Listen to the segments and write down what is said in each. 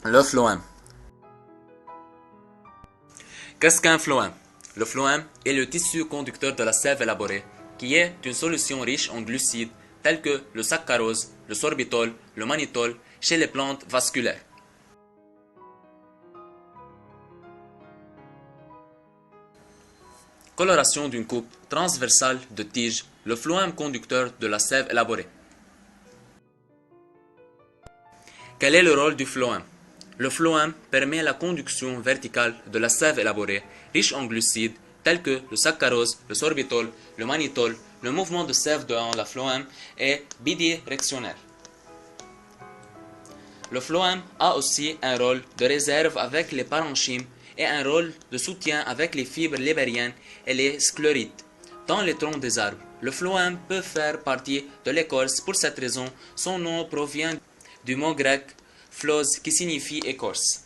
Le phloème. Qu'est-ce qu'un phloème? Le phloème est le tissu conducteur de la sève élaborée, qui est une solution riche en glucides tels que le saccharose, le sorbitol, le mannitol chez les plantes vasculaires. Coloration d'une coupe transversale de tige, le phloème conducteur de la sève élaborée. Quel est le rôle du phloème? Le phloème permet la conduction verticale de la sève élaborée, riche en glucides tels que le saccharose, le sorbitol, le mannitol. Le mouvement de sève dans la phloème est bidirectionnel. Le phloème a aussi un rôle de réserve avec les parenchymes et un rôle de soutien avec les fibres lébériennes et les sclérites dans les troncs des arbres. Le phloème peut faire partie de l'écorce. Pour cette raison, son nom provient du mot grec phlos qui signifie écorce.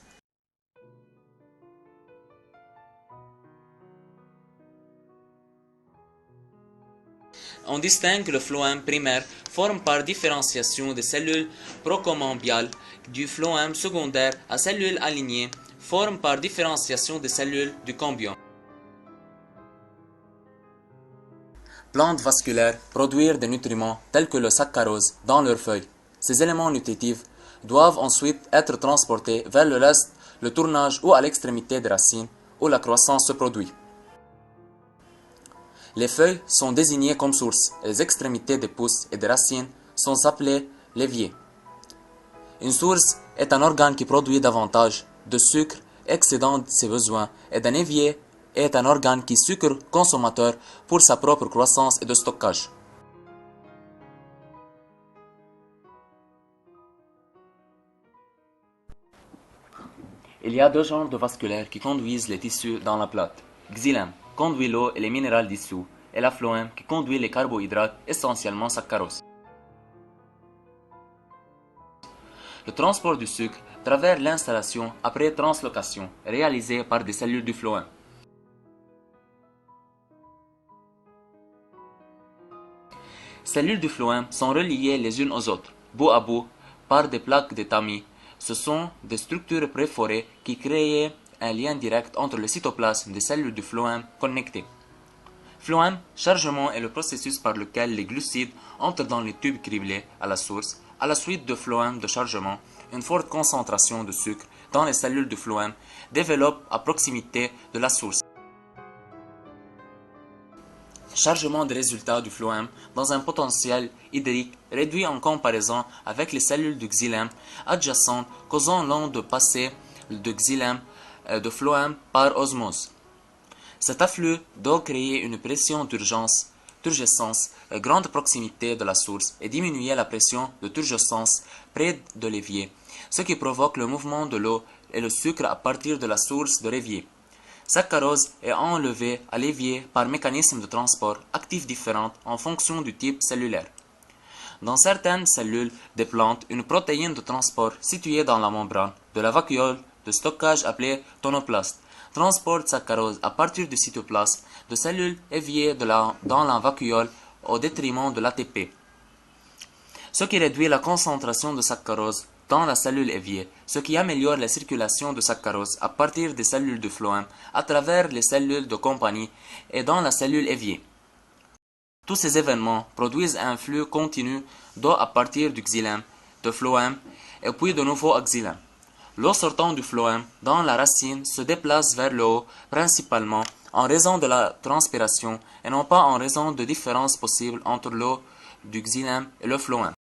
On distingue le phloème primaire, formé par différenciation des cellules procambiales, du phloème secondaire à cellules alignées, formé par différenciation des cellules du cambium. Plantes vasculaires produisent des nutriments tels que le saccharose dans leurs feuilles. Ces éléments nutritifs doivent ensuite être transportés vers le reste, le tournage ou à l'extrémité des racines où la croissance se produit. Les feuilles sont désignées comme sources et les extrémités des pousses et des racines sont appelées leviers. Une source est un organe qui produit davantage de sucre excédant ses besoins et un évier est un organe qui sucre consommateur pour sa propre croissance et de stockage. Il y a deux genres de vasculaires qui conduisent les tissus dans la plate. Xylème conduit l'eau et les minéraux dissous, et la phloème qui conduit les carbohydrates, essentiellement saccharose. Le transport du sucre travers l'installation après translocation est réalisé par des cellules du phloème. Les cellules du phloème sont reliées les unes aux autres, bout à bout, par des plaques de Tami. Ce sont des structures préforées qui créent un lien direct entre le cytoplasme des cellules du phloème connectées. Phloème chargement est le processus par lequel les glucides entrent dans les tubes criblés à la source. À la suite de phloème de chargement, une forte concentration de sucre dans les cellules du phloème développe à proximité de la source. Chargement des résultats du phloème dans un potentiel hydrique réduit en comparaison avec les cellules du xylème adjacentes causant l'onde passée de xylème de phloème par osmose. Cet afflux doit créer une pression turgescence à grande proximité de la source et diminuer la pression de turgescence près de l'évier, ce qui provoque le mouvement de l'eau et le sucre à partir de la source de l'évier. Saccharose est enlevé à l'évier par mécanismes de transport actifs différents en fonction du type cellulaire. Dans certaines cellules des plantes, une protéine de transport située dans la membrane de la vacuole de stockage appelée tonoplaste transporte saccharose à partir du cytoplasme de cellules éviées dans la vacuole au détriment de l'ATP, ce qui réduit la concentration de saccharose dans la cellule évier, ce qui améliore la circulation de saccharose à partir des cellules de phloème à travers les cellules de compagnie et dans la cellule évier. Tous ces événements produisent un flux continu d'eau à partir du xylème, de phloème et puis de nouveau à xylème. L'eau sortant du phloème dans la racine se déplace vers le haut principalement en raison de la transpiration et non pas en raison de différences possibles entre l'eau du xylème et le phloème.